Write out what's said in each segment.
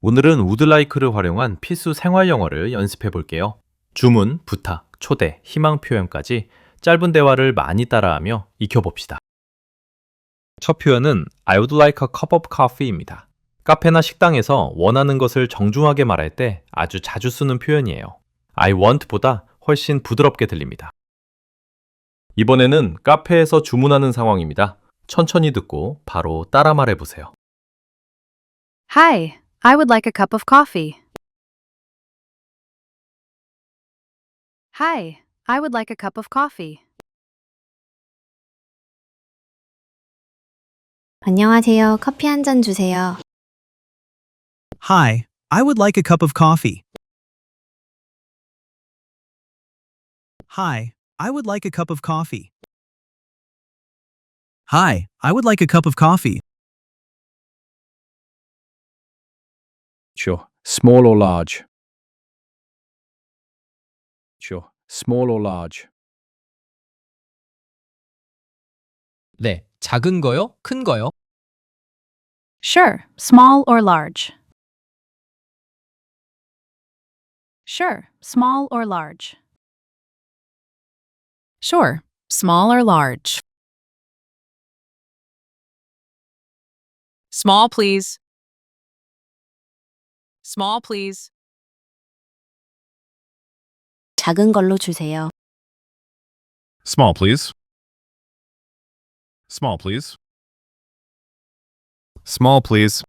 오늘은 would like를 활용한 필수 생활 영어를 연습해 볼게요. 주문, 부탁, 초대, 희망 표현까지 짧은 대화를 많이 따라하며 익혀봅시다. 첫 표현은 I would like a cup of coffee입니다. 카페나 식당에서 원하는 것을 정중하게 말할 때 아주 자주 쓰는 표현이에요. I want보다 훨씬 부드럽게 들립니다. 이번에는 카페에서 주문하는 상황입니다. 천천히 듣고 바로 따라 말해 보세요. Hi, I would like a cup of coffee. Hi, I would like a cup of coffee. 안녕하세요. 커피 한 잔 주세요. Hi, I would like a cup of coffee. Hi, I would like a cup of coffee. Hi, I would like a cup of coffee. Sure. Small or large? Sure. Small or large? 네, 작은 거요? 큰 거요? Sure, small or large. Sure, small or large. Sure, small or large. Small, please. Small, please. 작은 걸로 주세요. Small, please. Small, please. Small, please.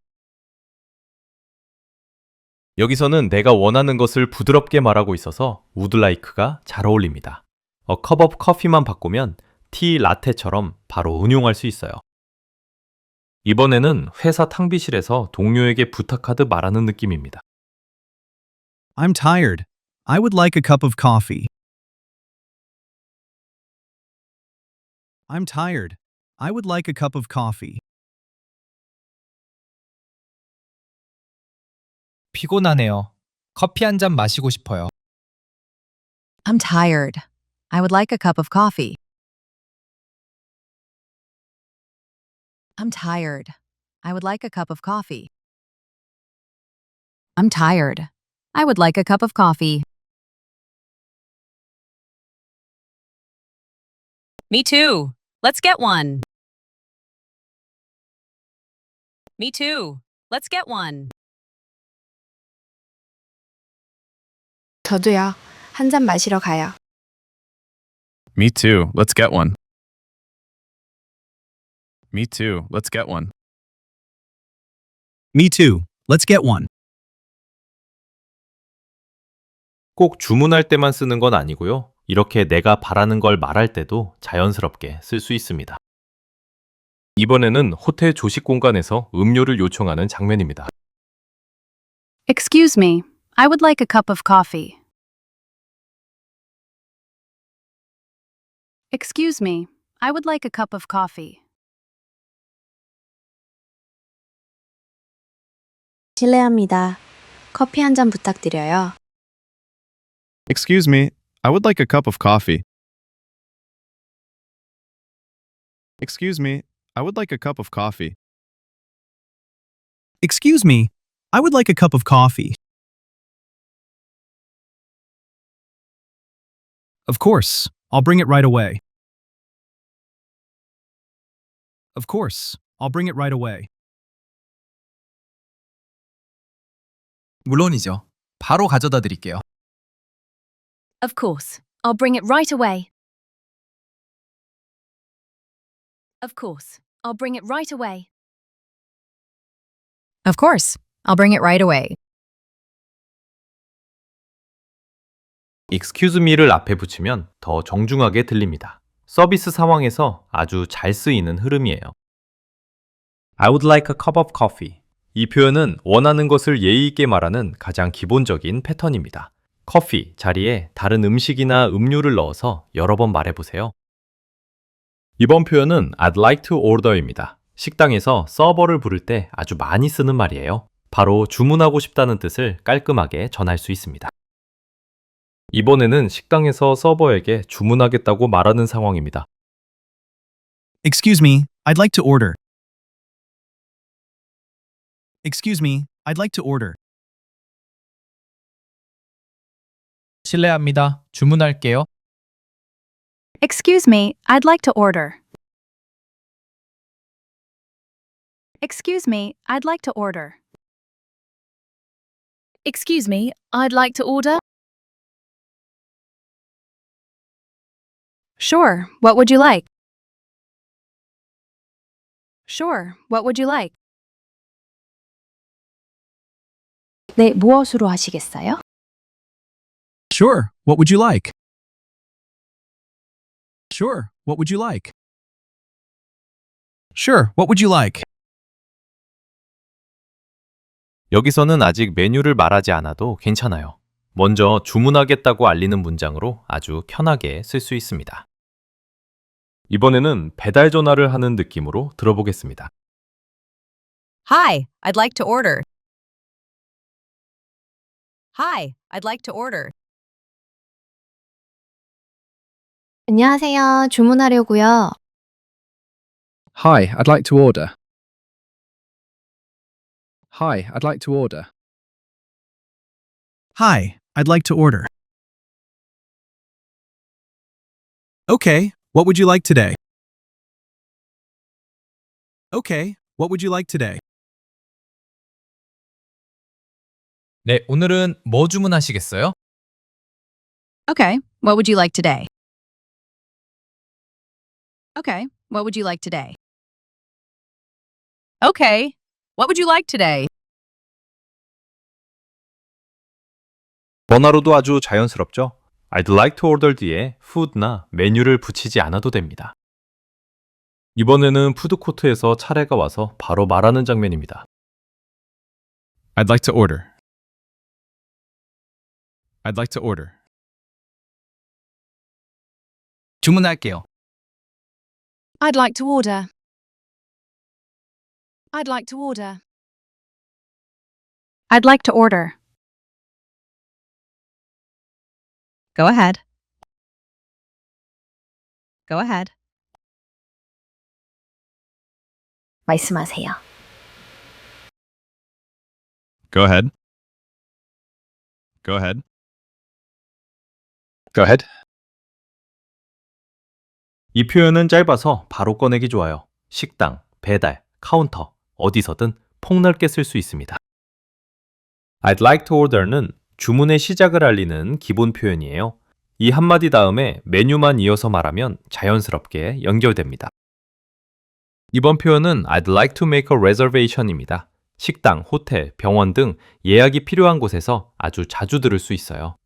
여기서는 내가 원하는 것을 부드럽게 말하고 있어서 would like가 잘 어울립니다. A cup of coffee만 바꾸면 티 라테처럼 바로 응용할 수 있어요. 이번에는 회사 탕비실에서 동료에게 부탁하듯 말하는 느낌입니다. I'm tired. I would like a cup of coffee. I'm tired. I would like a cup of coffee. 피곤하네요. 커피 한 잔 마시고 싶어요. I'm tired. I would like a cup of coffee. I'm tired. I would like a cup of coffee. I'm tired. I would like a cup of coffee. Me too. Let's get one. Me too. Let's get one. 저도요. 한 잔 마시러 가요. Me too. Let's get one. Me too. Let's get one. Me too. Let's get one. 꼭 주문할 때만 쓰는 건 아니고요. 이렇게 내가 바라는 걸 말할 때도 자연스럽게 쓸 수 있습니다. 이번에는 호텔 조식 공간에서 음료를 요청하는 장면입니다. Excuse me, I would like a cup of coffee. Excuse me, I would like a cup of coffee. 실례합니다. 커피 한 잔 부탁드려요. Excuse me. I would like a cup of coffee. Excuse me. I would like a cup of coffee. Excuse me. I would like a cup of coffee. Of course. I'll bring it right away. Of course. I'll bring it right away. 물론이죠. 바로 가져다 드릴게요. Of course, I'll bring it right away. Of course, I'll bring it right away. Of course. I'll bring it right away. excuse me를 앞에 붙이면 더 정중하게 들립니다. 서비스 상황에서 아주 잘 쓰이는 흐름이에요. I would like a cup of coffee. 이 표현은 원하는 것을 예의 있게 말하는 가장 기본적인 패턴입니다. 커피 자리에 다른 음식이나 음료를 넣어서 여러 번 말해보세요. 이번 표현은 I'd like to order입니다. 식당에서 서버를 부를 때 아주 많이 쓰는 말이에요. 바로 주문하고 싶다는 뜻을 깔끔하게 전할 수 있습니다. 이번에는 식당에서 서버에게 주문하겠다고 말하는 상황입니다. Excuse me. I'd like to order. Excuse me. I'd like to order. 실례합니다. 주문할게요. Excuse me, I'd like to order. Excuse me, I'd like to order. Excuse me, I'd like to order. Sure, what would you like? Sure, what would you like? 네, 무엇으로 하시겠어요? Sure, what would you like? Sure, what would you like? Sure, what would you like? 여기서는 아직 메뉴를 말하지 않아도 괜찮아요. 먼저 주문하겠다고 알리는 문장으로 아주 편하게 쓸 수 있습니다. 이번에는 배달 전화를 하는 느낌으로 들어보겠습니다. Hi, I'd like to order. Hi, I'd like to order. 안녕하세요. 주문하려고요. Hi, I'd like to order. Hi, I'd like to order. Hi, I'd like to order. Okay, what would you like today? Okay, what would you like today? 네, 오늘은 뭐 주문하시겠어요? Okay, what would you like today? Okay, what would you like today? Okay, what would you like today? 번화로도 아주 자연스럽죠? I'd like to order 뒤에 food나 메뉴를 붙이지 않아도 됩니다. 이번에는 푸드코트에서 차례가 와서 바로 말하는 장면입니다. I'd like to order. I'd like to order. 주문할게요. I'd like to order. I'd like to order. I'd like to order. Go ahead. Go ahead. 말씀하세요. Go ahead. Go ahead. Go ahead. 이 표현은 짧아서 바로 꺼내기 좋아요. 식당, 배달, 카운터, 어디서든 폭넓게 쓸 수 있습니다. I'd like to order는 주문의 시작을 알리는 기본 표현이에요. 이 한마디 다음에 메뉴만 이어서 말하면 자연스럽게 연결됩니다. 이번 표현은 I'd like to make a reservation입니다. 식당, 호텔, 병원 등 예약이 필요한 곳에서 아주 자주 들을 수 있어요.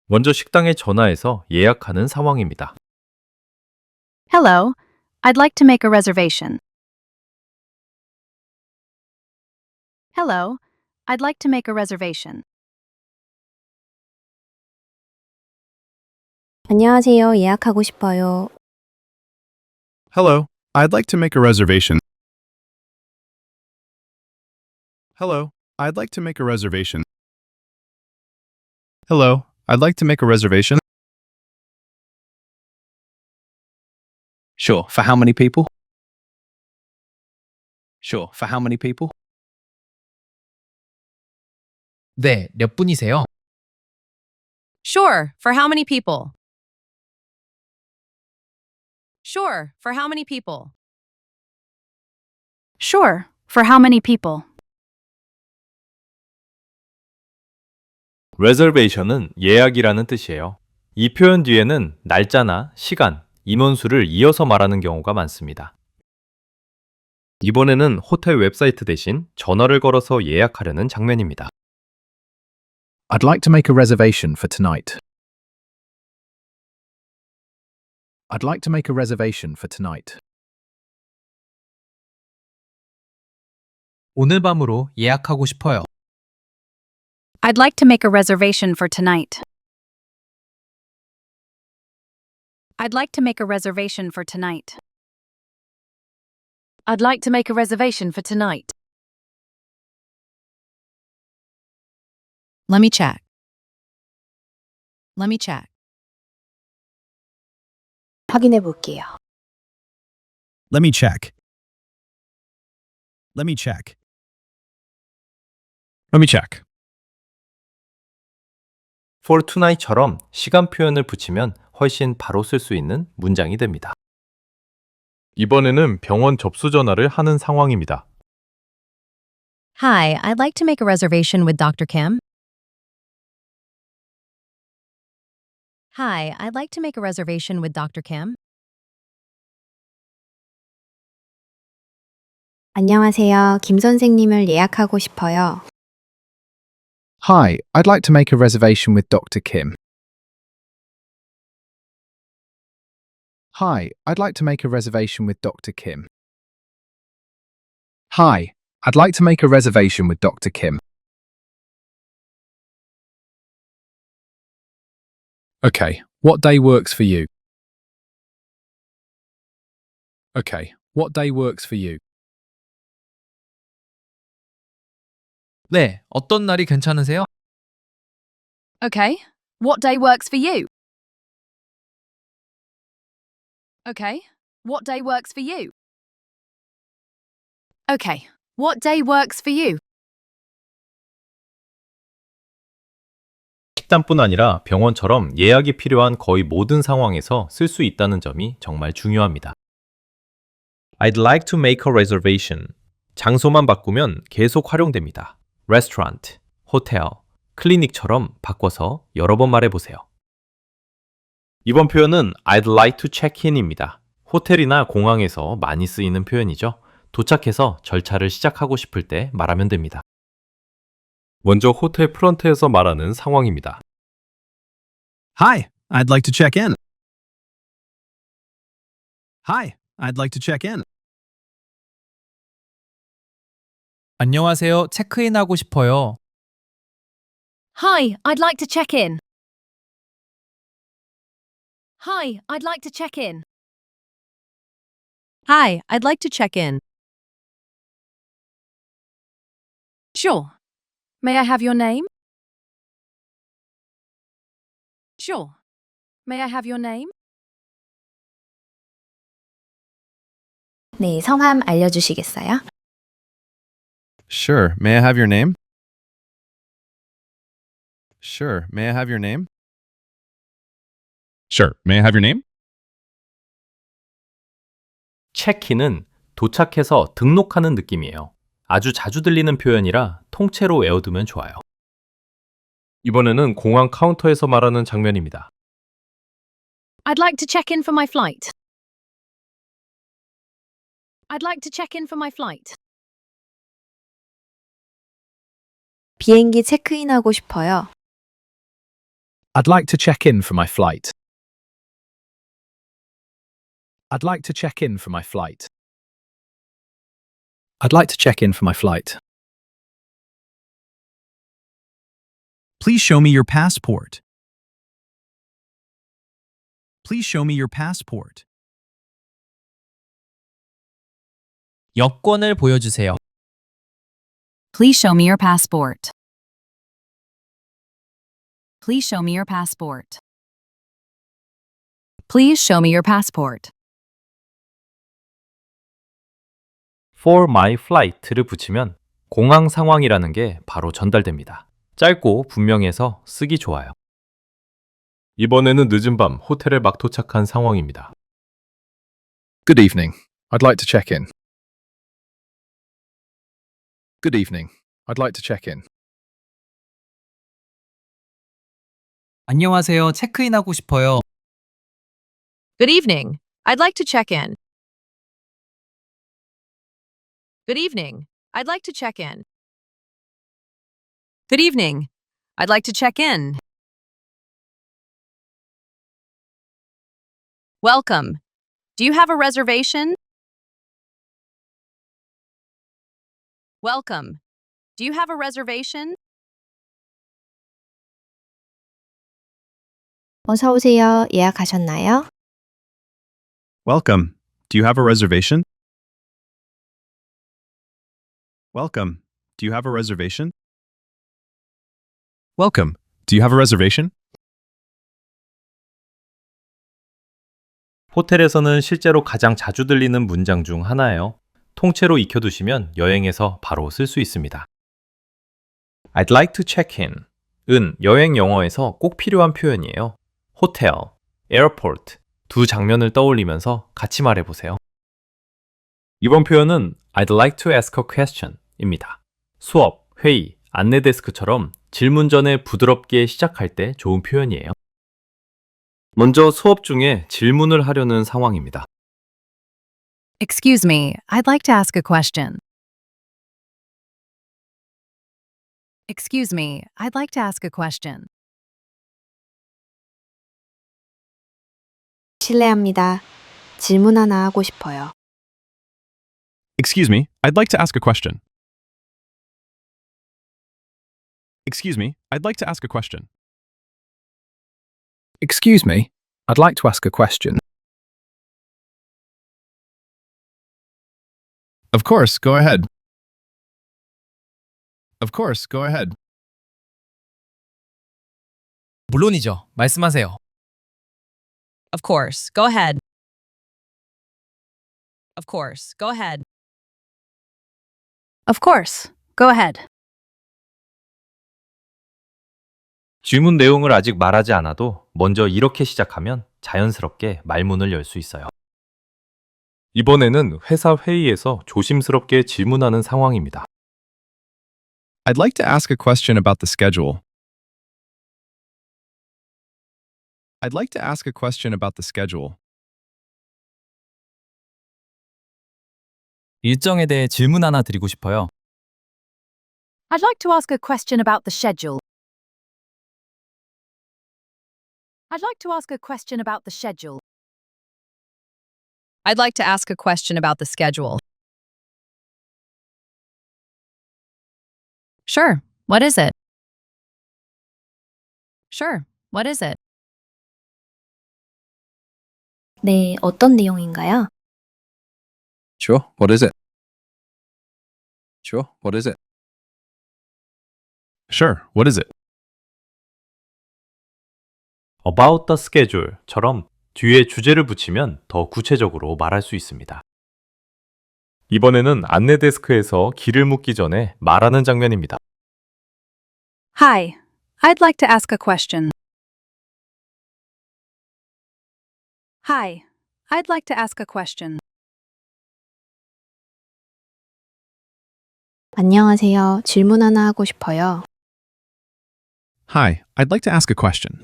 먼저 식당에 전화해서 예약하는 상황입니다. Hello, I'd like to make a reservation. Hello, I'd like to make a reservation. 안녕하세요. 예약하고 싶어요. Hello, I'd like to make a reservation. Hello, I'd like to make a reservation. Hello, I'd like to make a reservation. Sure, for how many people? Sure, for how many people? 네, 몇 분이세요? Sure, for how many people? Sure, for how many people? Sure, for how many people? reservation은 예약이라는 뜻이에요. 이 표현 뒤에는 날짜나 시간, 인원수를 이어서 말하는 경우가 많습니다. 이번에는 호텔 웹사이트 대신 전화를 걸어서 예약하려는 장면입니다. I'd like to make a reservation for tonight. I'd like to make a reservation for tonight. 오늘 밤으로 예약하고 싶어요. I'd like to make a reservation for tonight. I'd like to make a reservation for tonight. I'd like to make a reservation for tonight. Let me check. Let me check. 확인해 볼게요. Let me check. Let me check. Let me check. For tonight처럼 시간 표현을 붙이면 훨씬 바로 쓸 수 있는 문장이 됩니다. 이번에는 병원 접수 전화를 하는 상황입니다. Hi, I'd like to make a reservation with Dr. Kim. Hi, I'd like to make a reservation with Dr. Kim. 안녕하세요. 김 선생님을 예약하고 싶어요. Hi, I'd like to make a reservation with Dr. Kim. Hi, I'd like to make a reservation with Dr. Kim. Hi, I'd like to make a reservation with Dr. Kim. Okay, what day works for you? Okay, what day works for you? 네, 어떤 날이 괜찮으세요? Okay. What day works for you? Okay. What day works for you? Okay. What day works for you? 식단뿐 아니라 병원처럼 예약이 필요한 거의 모든 상황에서 쓸 수 있다는 점이 정말 중요합니다. I'd like to make a reservation. 장소만 바꾸면 계속 활용됩니다. restaurant, 호텔, 클리닉처럼 바꿔서 여러 번 말해보세요. 이번 표현은 I'd like to check in입니다. 호텔이나 공항에서 많이 쓰이는 표현이죠. 도착해서 절차를 시작하고 싶을 때 말하면 됩니다. 먼저 호텔 프런트에서 말하는 상황입니다. Hi, I'd like to check in. Hi, I'd like to check in. 안녕하세요. 체크인하고 싶어요. Hi, I'd like to check in. Hi, I'd like to check in. Hi, I'd like to check in. Sure. May I have your name? Sure. May I have your name? 네, 성함 알려주시겠어요? Sure. May I have your name? Sure. May I have your name? Sure. May I have your name? 체크인은 도착해서 등록하는 느낌이에요. 아주 자주 들리는 표현이라 통째로 외워두면 좋아요. 이번에는 공항 카운터에서 말하는 장면입니다. I'd like to check in for my flight. I'd like to check in for my flight. 비행기 체크인하고 싶어요. I'd like to check in for my flight. I'd like to check in for my flight. I'd like to check in for my flight. Please show me your passport. Please show me your passport. 여권을 보여주세요. Please show me your passport. Please show me your passport. Please show me your passport. For my flight를 붙이면 공항 상황이라는 게 바로 전달됩니다. 짧고 분명해서 쓰기 좋아요. 이번에는 늦은 밤 호텔에 막 도착한 상황입니다. Good evening. I'd like to check in. Good evening. I'd like to check in. 안녕하세요. 체크인하고 싶어요. Good evening. I'd like to check in. Good evening. I'd like to check in. Good evening. I'd like to check in. Welcome. Do you have a reservation? Welcome. Do you have a reservation? 어서 오세요. 예약하셨나요? Welcome. Do you have a reservation? Welcome. Do you have a reservation? Welcome. Do you have a reservation? 호텔에서는 실제로 가장 자주 들리는 문장 중 하나예요. 통째로 익혀두시면 여행에서 바로 쓸 수 있습니다. I'd like to check in 은 여행 영어에서 꼭 필요한 표현이에요. 호텔, 에어포트 두 장면을 떠올리면서 같이 말해보세요. 이번 표현은 I'd like to ask a question 입니다. 수업, 회의, 안내 데스크처럼 질문 전에 부드럽게 시작할 때 좋은 표현이에요. 먼저 수업 중에 질문을 하려는 상황입니다. Excuse me, I'd like to ask a question. Excuse me, I'd like to ask a question. 실례합니다. 질문 하나 하고 싶어요. Excuse me, I'd like to ask a question. Excuse me, I'd like to ask a question. Excuse me, I'd like to ask a question. Of course, go ahead. Of course, go ahead. 물론이죠. 말씀하세요. Of course, go ahead. Of course, go ahead. Of course. Go ahead. 질문 내용을 아직 말하지 않아도 먼저 이렇게 시작하면 자연스럽게 말문을 열 수 있어요. 이번에는 회사 회의에서 조심스럽게 질문하는 상황입니다. I'd like to ask a question about the schedule. I'd like to ask a question about the schedule. 일정에 대해 질문 하나 드리고 싶어요. I'd like to ask a question about the schedule. I'd like to ask a question about the schedule. I'd like to ask a question about the schedule. Sure, what is it? Sure, what is it? 네, 어떤 내용인가요? Sure, what is it? Sure, what is it? Sure, what is it? About the schedule처럼 뒤에 주제를 붙이면 더 구체적으로 말할 수 있습니다. 이번에는 안내 데스크에서 길을 묻기 전에 말하는 장면입니다. Hi. I'd like to ask a question. Hi. I'd like to ask a question. 안녕하세요. 질문 하나 하고 싶어요. Hi, I'd like to ask a question.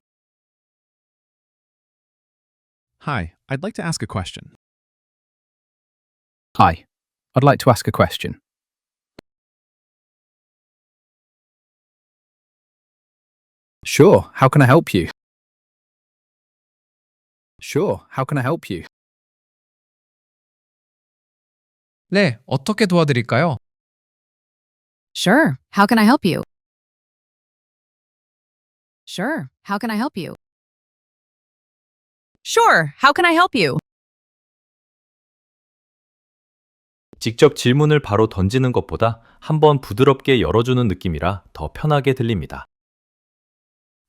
Hi, I'd like to ask a question. Hi, I'd like to ask a question. Sure, how can I help you? Sure, how can I help you? 네, 어떻게 도와드릴까요? Sure, how can I help you? Sure, how can I help you? Sure, how can I help you? 직접 질문을 바로 던지는 것보다 한번 부드럽게 열어주는 느낌이라 더 편하게 들립니다.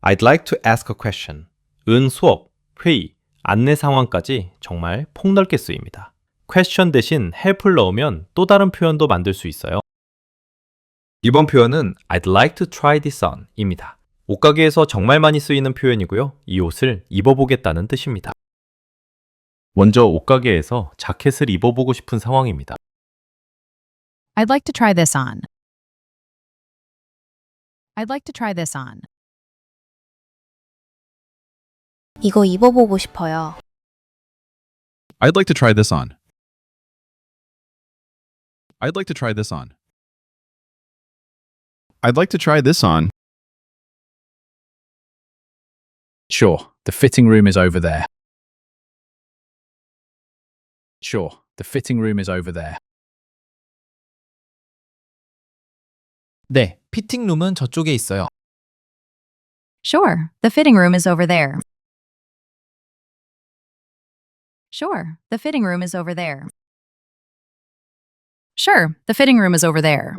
I'd like to ask a question. 은 수업, 회의, 안내 상황까지 정말 폭넓게 쓰입니다. question 대신 help을 넣으면 또 다른 표현도 만들 수 있어요. 이번 표현은 I'd like to try this on 입니다. 옷가게에서 정말 많이 쓰이는 표현이고요. 이 옷을 입어보겠다는 뜻입니다. 먼저 옷가게에서 자켓을 입어보고 싶은 상황입니다. I'd like to try this on. I'd like to try this on. 이거 입어보고 싶어요. I'd like to try this on. I'd like to try this on. I'd like to try this on. Sure, the fitting room is over there. Sure, the fitting room is over there. 네, 피팅룸은 저쪽에 있어요. Sure, the fitting room is over there. Sure, the fitting room is over there. Sure, the fitting room is over there.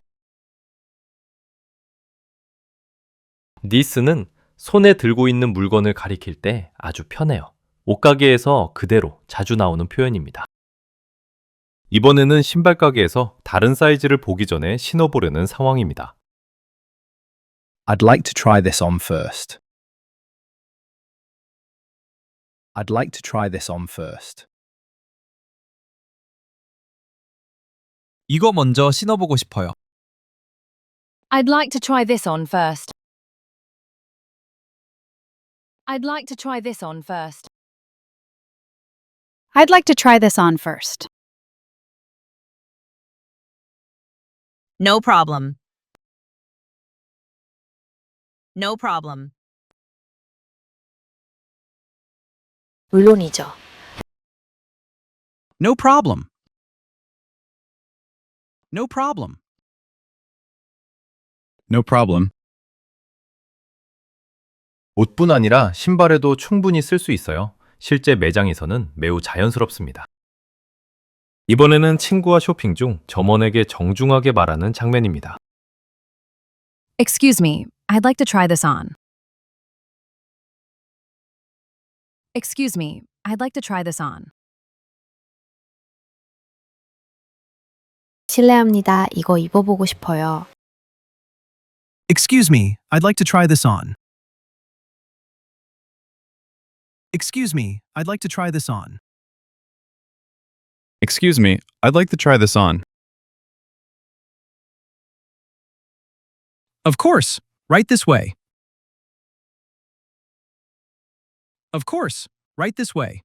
this는 손에 들고 있는 물건을 가리킬 때 아주 편해요. 옷가게에서 그대로 자주 나오는 표현입니다. 이번에는 신발 가게에서 다른 사이즈를 보기 전에 신어보려는 상황입니다. I'd like to try this on first. I'd like to try this on first. 이거 먼저 신어보고 싶어요. I'd like to try this on first. I'd like to try this on first. I'd like to try this on first. No problem. No problem. 물론이죠. No problem. No problem. No problem. 옷뿐 아니라 신발에도 충분히 쓸 수 있어요. 실제 매장에서는 매우 자연스럽습니다. 이번에는 친구와 쇼핑 중 점원에게 정중하게 말하는 장면입니다. Excuse me, I'd like to try this on. Excuse me, I'd like to try this on. 실례합니다. 이거 입어보고 싶어요. Excuse me, I'd like to try this on. Excuse me, I'd like to try this on. Excuse me, I'd like to try this on. Of course, right this way. Of course, right this way.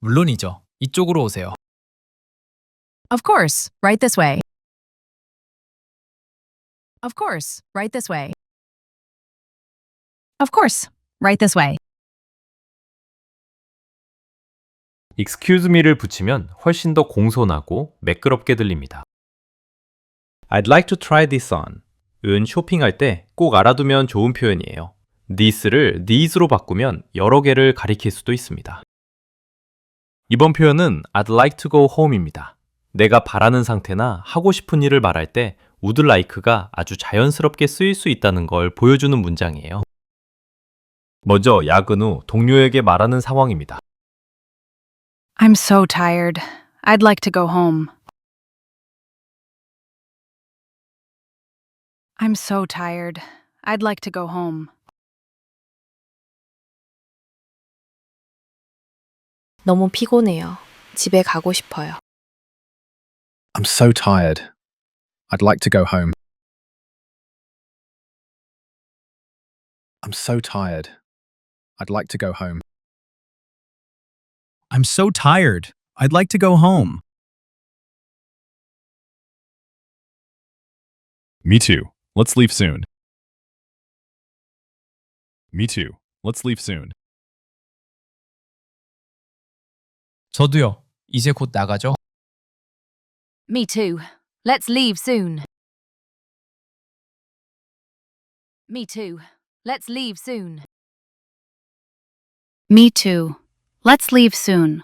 물론이죠. 이쪽으로 오세요. Of course, right this way. Of course, right this way. Of course, right this way. excuse me를 붙이면 훨씬 더 공손하고 매끄럽게 들립니다. I'd like to try this on. 은 쇼핑할 때 꼭 알아두면 좋은 표현이에요. this를 these로 바꾸면 여러 개를 가리킬 수도 있습니다. 이번 표현은 I'd like to go home입니다. 내가 바라는 상태나 하고 싶은 일을 말할 때 would like가 아주 자연스럽게 쓰일 수 있다는 걸 보여주는 문장이에요. 먼저 야근 후 동료에게 말하는 상황입니다. I'm so tired. I'd like to go home. I'm so tired. I'd like to go home. 너무 피곤해요. 집에 가고 싶어요. I'm so tired. I'd like to go home. I'm so tired. I'd like to go home. I'm so tired. I'd like to go home. Me too. Let's leave soon. Me too. Let's leave soon. 저도요. 이제 곧 나가죠. Me too. Let's leave soon. Me too. Let's leave soon. Me too. Let's leave soon.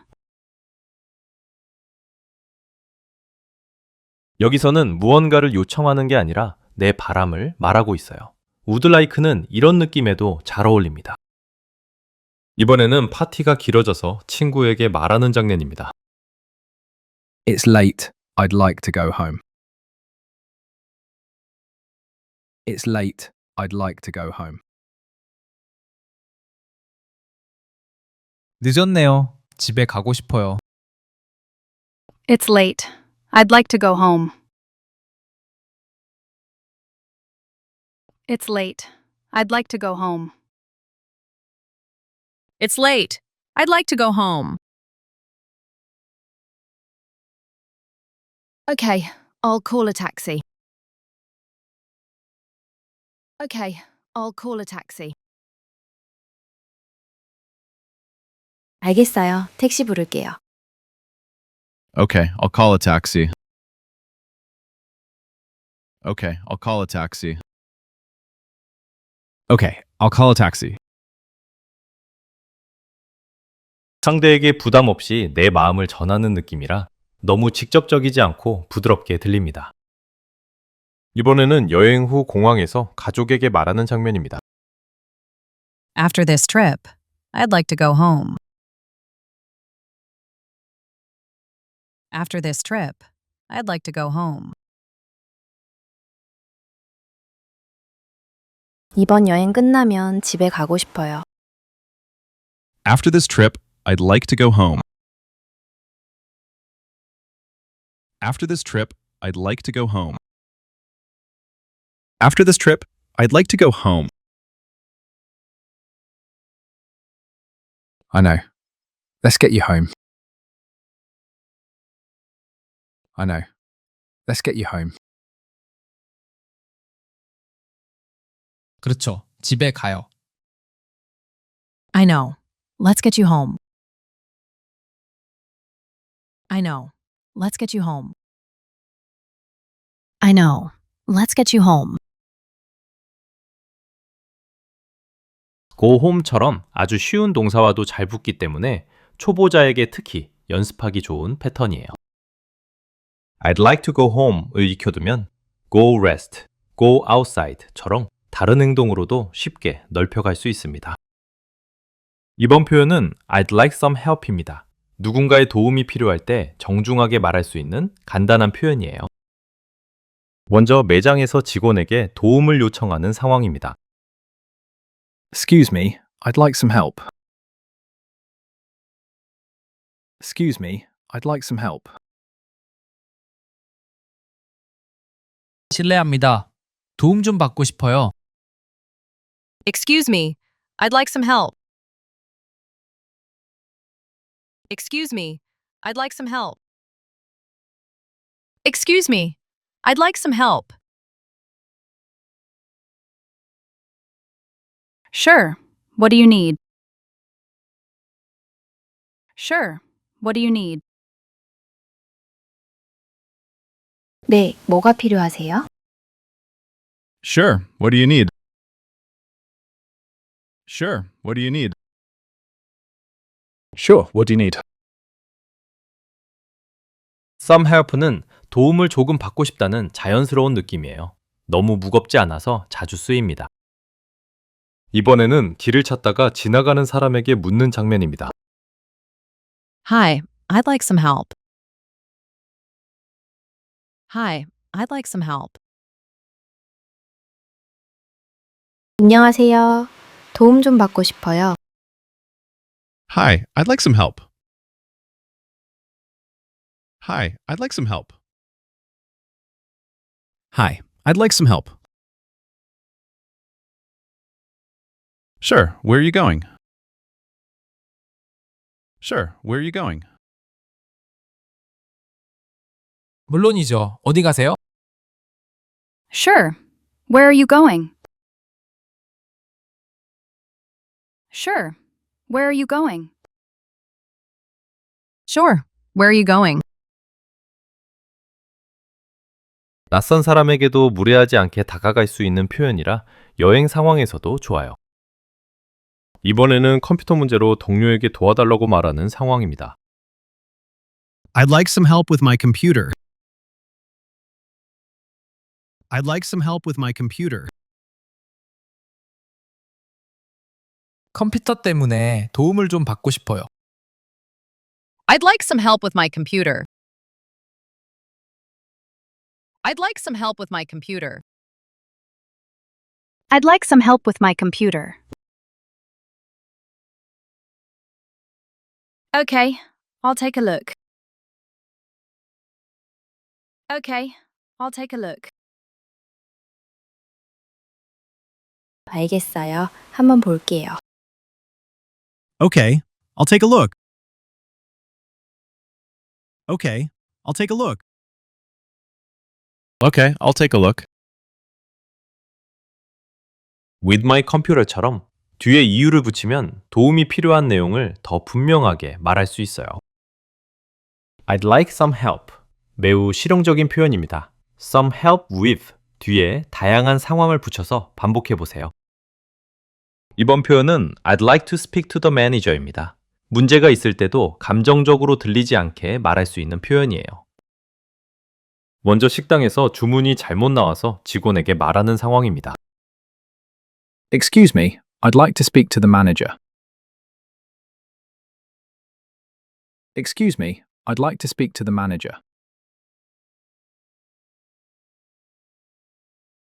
여기서는 무언가를 요청하는 게 아니라 내 바람을 말하고 있어요. would like는 이런 느낌에도 잘 어울립니다. 이번에는 파티가 길어져서 친구에게 말하는 장면입니다. It's late. I'd like to go home. It's late. I'd like to go home. 늦었네요. 집에 가고 싶어요. It's late. I'd like to go home. It's late. I'd like to go home. It's late. I'd like to go home. Okay, I'll call a taxi. Okay, I'll call a taxi. 알겠어요. 택시 부를게요. Okay, I'll call a taxi. Okay, I'll call a taxi. Okay, I'll call a taxi. 상대에게 부담 없이 내 마음을 전하는 느낌이라 너무 직접적이지 않고 부드럽게 들립니다. 이번에는 여행 후 공항에서 가족에게 말하는 장면입니다. After this trip, I'd like to go home. After this trip, I'd like to go home. 이번 여행 끝나면 집에 가고 싶어요. After this trip, I'd like to go home. After this trip, I'd like to go home. After this trip, I'd like to go home. I know. Let's get you home. I know. Let's get you home. 그렇죠. 집에 가요. I know. Let's get you home. I know. Let's get you home. I know. Let's get you home. go home처럼 아주 쉬운 동사와도 잘 붙기 때문에 초보자에게 특히 연습하기 좋은 패턴이에요. I'd like to go home을 익혀두면 go rest, go outside처럼 다른 행동으로도 쉽게 넓혀갈 수 있습니다. 이번 표현은 I'd like some help입니다. 누군가의 도움이 필요할 때 정중하게 말할 수 있는 간단한 표현이에요. 먼저 매장에서 직원에게 도움을 요청하는 상황입니다. Excuse me, I'd like some help. Excuse me, I'd like some help. 실례합니다. 도움 좀 받고 싶어요. Excuse me, I'd like some help. Excuse me, I'd like some help. Excuse me, I'd like some help. Sure. What do you need? Sure. What do you need? 네, 뭐가 필요하세요? Sure, what do you need? Sure, what do you need? Sure, what do you need? Some help는 도움을 조금 받고 싶다는 자연스러운 느낌이에요. 너무 무겁지 않아서 자주 쓰입니다. 이번에는 길을 찾다가 지나가는 사람에게 묻는 장면입니다. Hi, I'd like some help. Hi, I'd like some help. 안녕하세요. 도움 좀 받고 싶어요. Hi, I'd like some help. Hi, I'd like some help. Hi, I'd like some help. Sure, where are you going? Sure, where are you going? 물론이죠. 어디 가세요? Sure. Where are you going? Sure. Where are you going? Sure. Where are you going? 낯선 사람에게도 무례하지 않게 다가갈 수 있는 표현이라 여행 상황에서도 좋아요. 이번에는 컴퓨터 문제로 동료에게 도와달라고 말하는 상황입니다. I'd like some help with my computer. I'd like some help with my computer. 컴퓨터 때문에 도움을 좀 받고 싶어요. I'd like some help with my computer. I'd like some help with my computer. I'd like some help with my computer. Okay, I'll take a look. Okay, I'll take a look. 알겠어요. 한번 볼게요. Okay, I'll take a look. Okay, I'll take a look. Okay, I'll take a look. With my computer처럼 뒤에 이유를 붙이면 도움이 필요한 내용을 더 분명하게 말할 수 있어요. I'd like some help. 매우 실용적인 표현입니다. Some help with 뒤에 다양한 상황을 붙여서 반복해 보세요. 이번 표현은 I'd like to speak to the manager입니다. 문제가 있을 때도 감정적으로 들리지 않게 말할 수 있는 표현이에요. 먼저 식당에서 주문이 잘못 나와서 직원에게 말하는 상황입니다. Excuse me, I'd like to speak to the manager. Excuse me, I'd like to speak to the manager.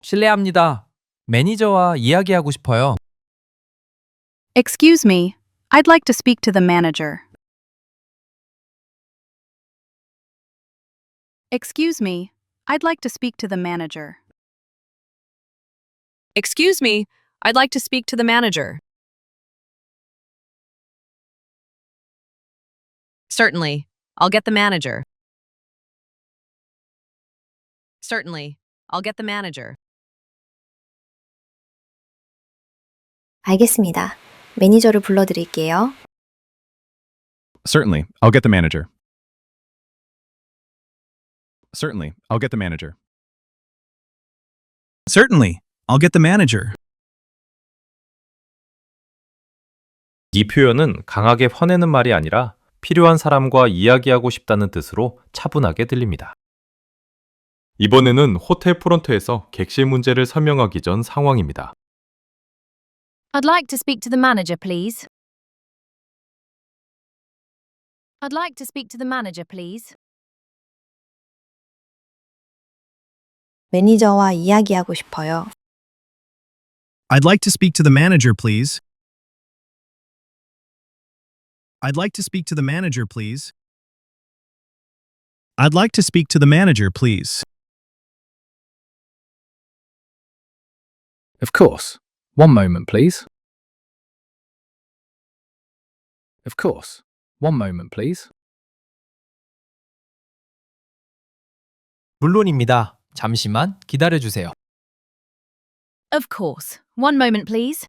실례합니다. 매니저와 이야기하고 싶어요. Excuse me. I'd like to speak to the manager. Excuse me. I'd like to speak to the manager. Excuse me, I'd like to speak to the manager. Certainly, I'll get the manager. Certainly, I'll get the manager. 알겠습니다. 매니저를 불러드릴게요. Certainly, I'll get the manager. Certainly, I'll get the manager. Certainly. I'll get the manager. 이 표현은 강하게 화내는 말이 아니라 필요한 사람과 이야기하고 싶다는 뜻으로 차분하게 들립니다. 이번에는 호텔 프론트에서 객실 문제를 설명하기 전 상황입니다. I'd like to speak to the manager, please. I'd like to speak to the manager, please. 매니저와 이야기하고 싶어요. I'd like to speak to the manager, please. I'd like to speak to the manager, please. I'd like to speak to the manager, please. Of course. One moment, please. Of course. One moment, please. 물론입니다. 잠시만 기다려 주세요. Of course. One moment, please.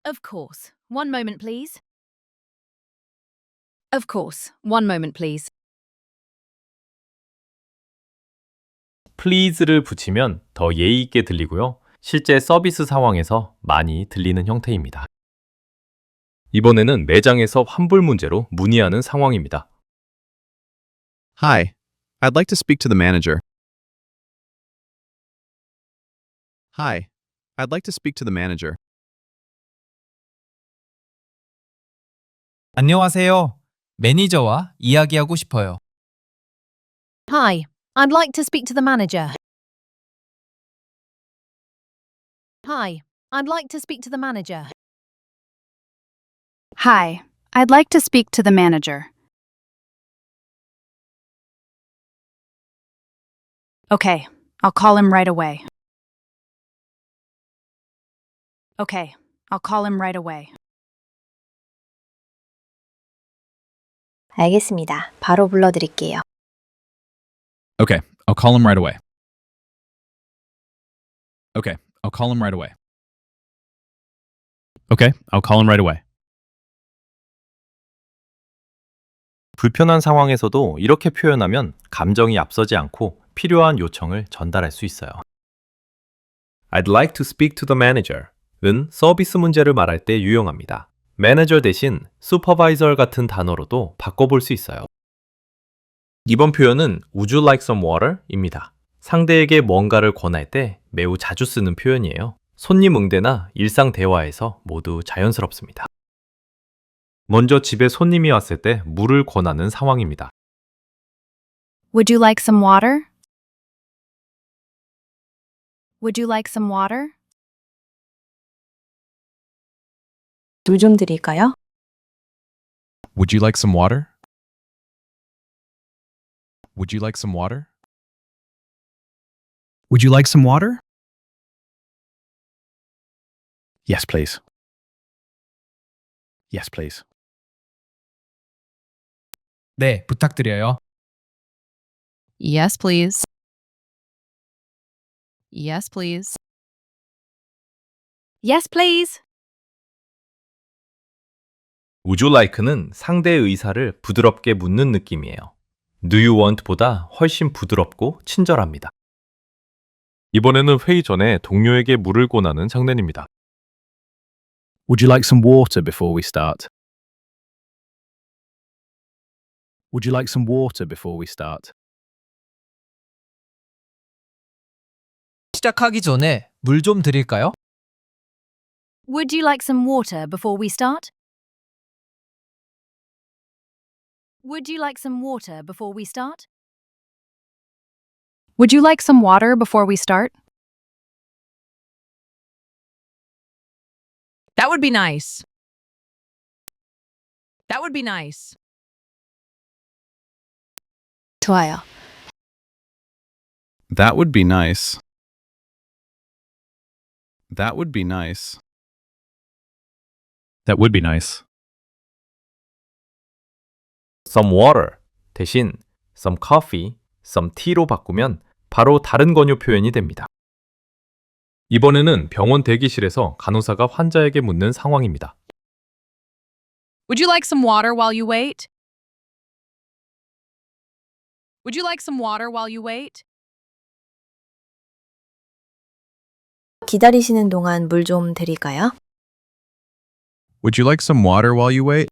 Of course. One moment, please. Of course. One moment, please. please를 붙이면 더 예의 있게 들리고요. 실제 서비스 상황에서 많이 들리는 형태입니다. 이번에는 매장에서 환불 문제로 문의하는 상황입니다. Hi, I'd like to speak to the manager. Hi, I'd like to speak to the manager. 안녕하세요. 매니저와 이야기하고 싶어요. Hi. I'd like to speak to the manager. Hi. I'd like to speak to the manager. Hi. I'd like to speak to the manager. Okay. I'll call him right away. Okay. I'll call him right away. 알겠습니다. 바로 불러드릴게요. Okay, I'll call him right away. Okay, I'll call him right away. Okay, I'll call him right away. 불편한 상황에서도 이렇게 표현하면 감정이 앞서지 않고 필요한 요청을 전달할 수 있어요. I'd like to speak to the manager 은 서비스 문제를 말할 때 유용합니다. 매니저 대신 supervisor 같은 단어로도 바꿔볼 수 있어요. 이번 표현은 Would you like some water? 입니다. 상대에게 뭔가를 권할 때 매우 자주 쓰는 표현이에요. 손님 응대나 일상 대화에서 모두 자연스럽습니다. 먼저 집에 손님이 왔을 때 물을 권하는 상황입니다. Would you like some water? Would you like some water? 물 좀 드릴까요? Would you like some water? Would you like some water? Would you like some water? Yes, please. Yes, please. 네, 부탁드려요. Yes, please. Yes, please. Yes, please. Would you like는 상대의 의사를 부드럽게 묻는 느낌이에요. Do you want 보다 훨씬 부드럽고 친절합니다. 이번에는 회의 전에 동료에게 물을 권하는 장면입니다. Would you like some water before we start? Would you like some water before we start? 시작하기 전에 물 좀 드릴까요? Would you like some water before we start? Would you like some water before we start? Would you like some water before we start? That would be nice. That would be nice. 좋아요. That would be nice. That would be nice. That would be nice. some water 대신 some coffee, some tea로 바꾸면 바로 다른 권유 표현이 됩니다. 이번에는 병원 대기실에서 간호사가 환자에게 묻는 상황입니다. Would you like some water while you wait? Would you like some water while you wait? 기다리시는 동안 물 좀 드릴까요? Would you like some water while you wait?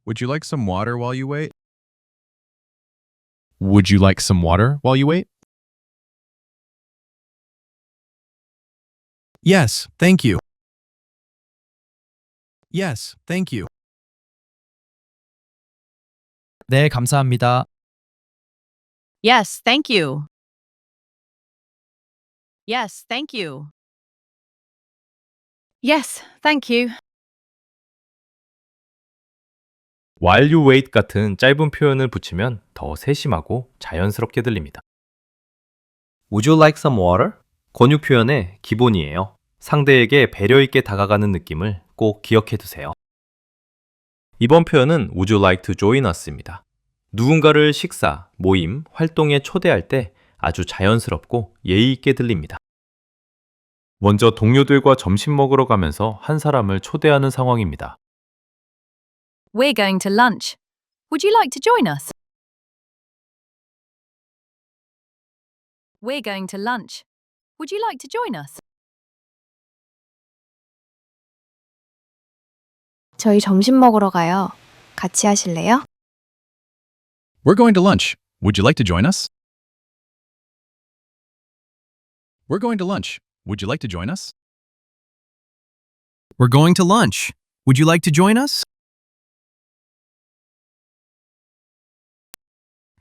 Would you like some water while you wait? Would you like some water while you wait? Yes, thank you. Yes, thank you. 네, 감사합니다. Yes, thank you. Yes, thank you. Yes, thank you. while you wait 같은 짧은 표현을 붙이면 더 세심하고 자연스럽게 들립니다. Would you like some water? 권유 표현의 기본이에요. 상대에게 배려 있게 다가가는 느낌을 꼭 기억해 두세요. 이번 표현은 Would you like to join us입니다. 누군가를 식사, 모임, 활동에 초대할 때 아주 자연스럽고 예의 있게 들립니다. 먼저 동료들과 점심 먹으러 가면서 한 사람을 초대하는 상황입니다. We're going to lunch. Would you like to join us? We're going to lunch. Would you like to join us? 저희 점심 먹으러 가요. 같이 하실래요? We're going to lunch. Would you like to join us? We're going to lunch. Would you like to join us? We're going to lunch. Would you like to join us?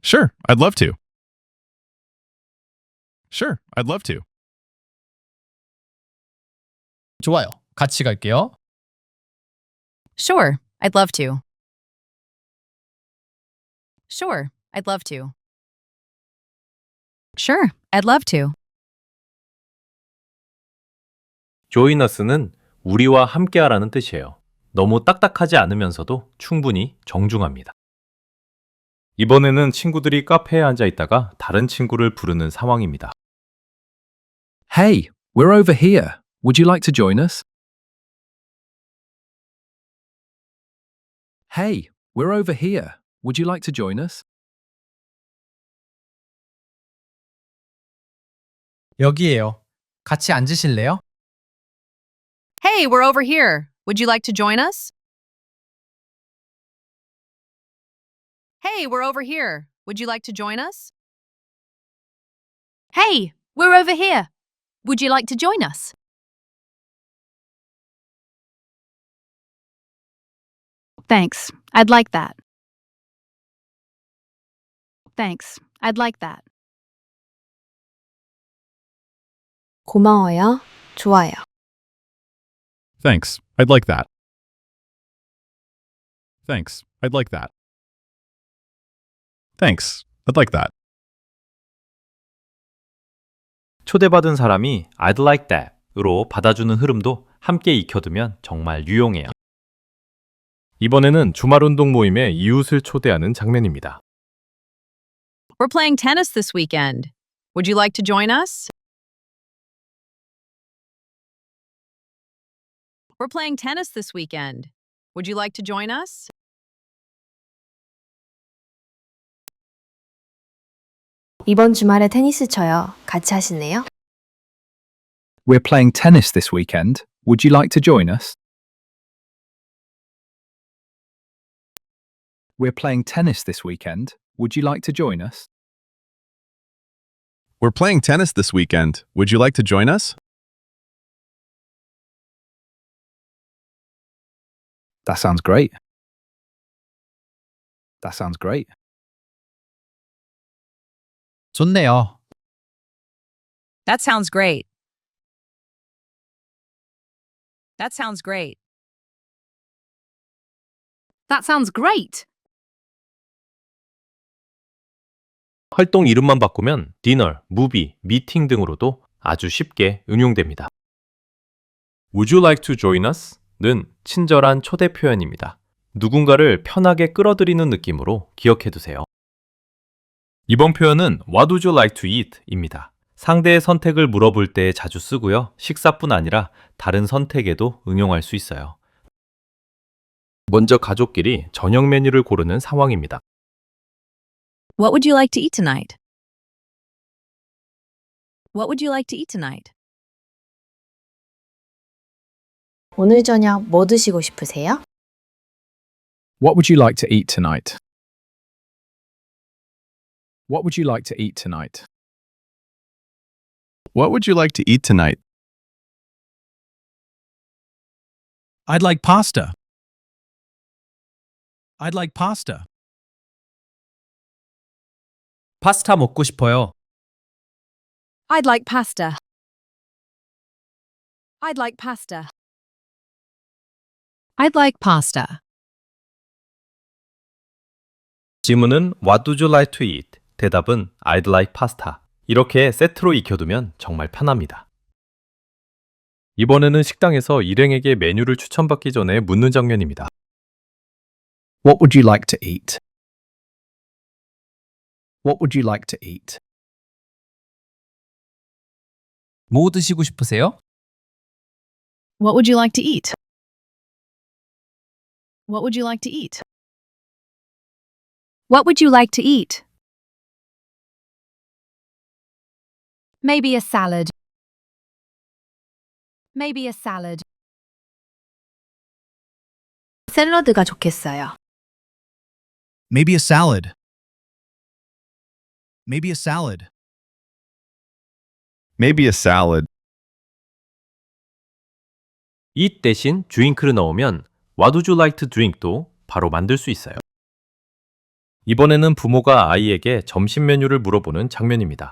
Sure, I'd love to. Sure, I'd love to. 좋아요. 같이 갈게요. Sure, I'd love to. Sure, I'd love to. Sure, I'd love to. join us는 우리와 함께하라는 뜻이에요. 너무 딱딱하지 않으면서도 충분히 정중합니다. 이번에는 친구들이 카페에 앉아 있다가 다른 친구를 부르는 상황입니다. Hey, we're over here. Would you like to join us? Hey, we're over here. Would you like to join us? 여기에요. 같이 앉으실래요? Hey, we're over here. Would you like to join us? Hey, we're over here. Would you like to join us? Hey, we're over here. Would you like to join us? Thanks. I'd like that. Thanks. I'd like that. 고마워요. 좋아요. Thanks, I'd like that. Thanks, I'd like that. Thanks, I'd like that. 초대받은 사람이 I'd like that으로 받아주는 흐름도 함께 익혀두면 정말 유용해요. 이번에는 주말 운동 모임에 이웃을 초대하는 장면입니다. We're playing tennis this weekend. Would you like to join us? We're playing tennis this weekend. Would you like to join us? 이번 주말에 테니스 쳐요. 같이 하실래요? We're playing tennis this weekend. Would you like to join us? We're playing tennis this weekend. Would you like to join us? We're playing tennis this weekend. Would you like to join us? That sounds great. That sounds great. 좋네요. That sounds great. That sounds great. That sounds great. 활동 이름만 바꾸면 디너, 무비, 미팅 등으로도 아주 쉽게 응용됩니다. Would you like to join us? 는 친절한 초대 표현입니다. 누군가를 편하게 끌어들이는 느낌으로 기억해 두세요. 이번 표현은 What would you like to eat? 입니다. 상대의 선택을 물어볼 때 자주 쓰고요. 식사뿐 아니라 다른 선택에도 응용할 수 있어요. 먼저 가족끼리 저녁 메뉴를 고르는 상황입니다. What would you like to eat tonight? What would you like to eat tonight? 오늘 저녁 뭐 드시고 싶으세요? What would you like to eat tonight? What would you like to eat tonight? What would you like to eat tonight? I'd like pasta. I'd like pasta. 파스타 먹고 싶어요. I'd like pasta. I'd like pasta. I'd like pasta. 질문은 What would you like to eat? 대답은 I'd like pasta. 이렇게 세트로 익혀두면 정말 편합니다. 이번에는 식당에서 일행에게 메뉴를 추천받기 전에 묻는 장면입니다. What would you like to eat? What would you like to eat? 뭐 드시고 싶으세요? What would you like to eat? What would you like to eat? What would you like to eat? Maybe a salad. Maybe a salad. 샐러드가 좋겠어요. Maybe a salad. Maybe a salad. Maybe a salad. eat 대신 drink를 넣으면 What would you like to drink도 바로 만들 수 있어요. 이번에는 부모가 아이에게 점심 메뉴를 물어보는 장면입니다.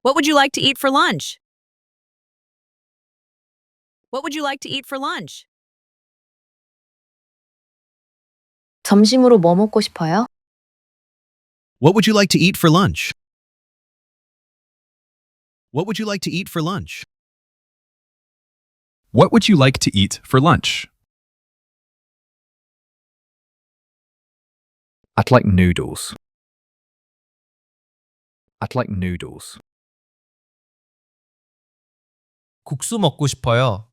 What would you like to eat for lunch? What would you like to eat for lunch? 점심으로 뭐 먹고 싶어요? What would you like to eat for lunch? What would you like to eat for lunch? What would you like to eat for lunch? I'd like noodles. I'd like noodles. 국수 먹고 싶어요.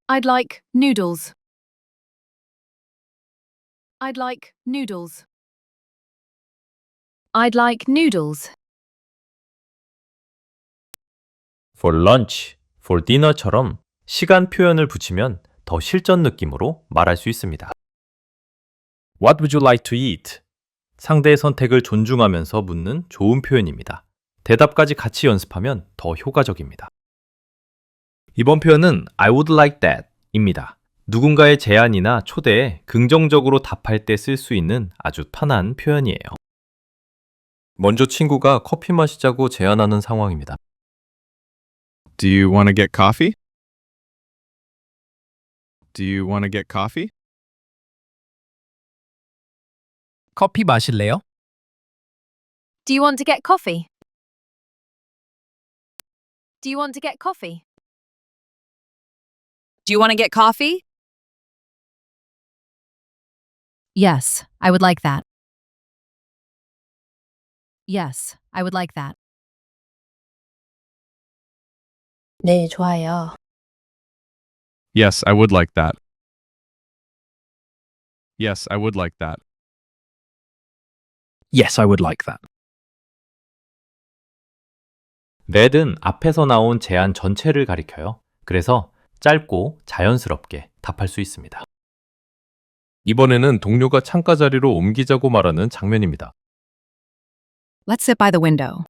I'd like noodles. I'd like noodles. I'd like noodles. for lunch, for dinner처럼 시간 표현을 붙이면 더 실전 느낌으로 말할 수 있습니다. What would you like to eat? 상대의 선택을 존중하면서 묻는 좋은 표현입니다. 대답까지 같이 연습하면 더 효과적입니다. 이번 표현은 I would like that 입니다. 누군가의 제안이나 초대에 긍정적으로 답할 때 쓸 수 있는 아주 편한 표현이에요. 먼저 친구가 커피 마시자고 제안하는 상황입니다. Do you want to get coffee? Do you want to get coffee? 커피 마실래요? Do you want to get coffee? Do you want to get coffee? Do you want to get coffee? Yes, I would like that. Yes, I would like that. 네, 좋아요. Yes, I would like that. Yes, I would like that. Yes, I would like that. that은 앞에서 나온 제안 전체를 가리켜요. 그래서 짧고 자연스럽게 답할 수 있습니다. 이번에는 동료가 창가 자리로 옮기자고 말하는 장면입니다. Let's sit by the window.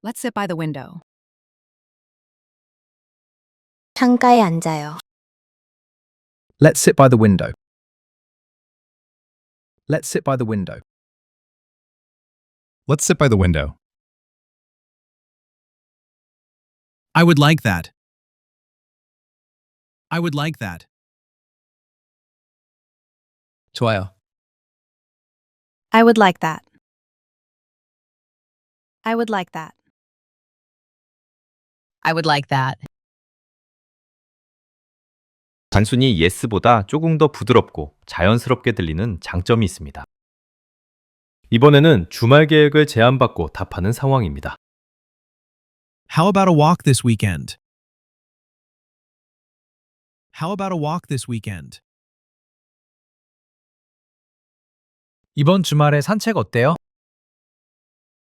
Let's sit by the window. 창가에 앉아요. Let's sit by the window. Let's sit by the window. Let's sit by the window. I would like that. I would like that. 좋아요. I would like that. I would like that. I would like that. 단순히 yes보다 조금 더 부드럽고 자연스럽게 들리는 장점이 있습니다. 이번에는 주말 계획을 제안받고 답하는 상황입니다. How about a walk this weekend? How about a walk this weekend? 이번 주말에 산책 어때요?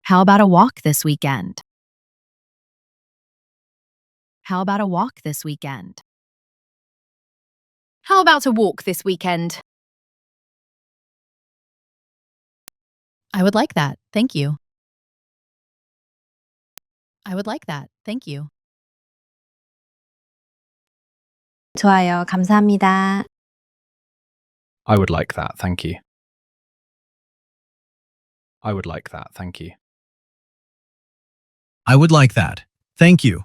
How about a walk this weekend? How about a walk this weekend? How about a walk this weekend? I would like that. Thank you. I would like that. Thank you. 좋아요. 감사합니다. I would like that, thank you. I would like that, thank you. I would like that. Thank you.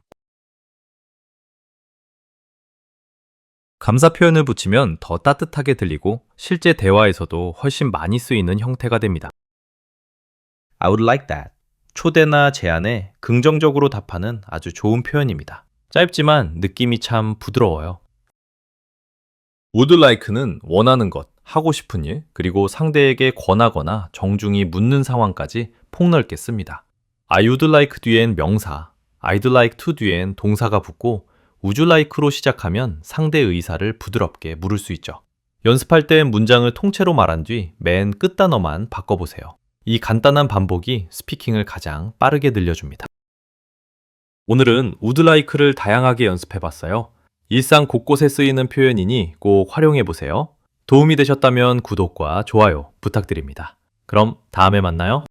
감사 표현을 붙이면 더 따뜻하게 들리고 실제 대화에서도 훨씬 많이 쓰이는 형태가 됩니다. I would like that. 초대나 제안에 긍정적으로 답하는 아주 좋은 표현입니다. 짧지만 느낌이 참 부드러워요. would like는 원하는 것, 하고 싶은 일, 그리고 상대에게 권하거나 정중히 묻는 상황까지 폭넓게 씁니다. I would like 뒤엔 명사, I'd like to 뒤엔 동사가 붙고 would you like로 시작하면 상대의 의사를 부드럽게 물을 수 있죠. 연습할 때 문장을 통째로 말한 뒤 맨 끝단어만 바꿔보세요. 이 간단한 반복이 스피킹을 가장 빠르게 늘려줍니다. 오늘은 would like를 다양하게 연습해봤어요. 일상 곳곳에 쓰이는 표현이니 꼭 활용해보세요. 도움이 되셨다면 구독과 좋아요 부탁드립니다. 그럼 다음에 만나요.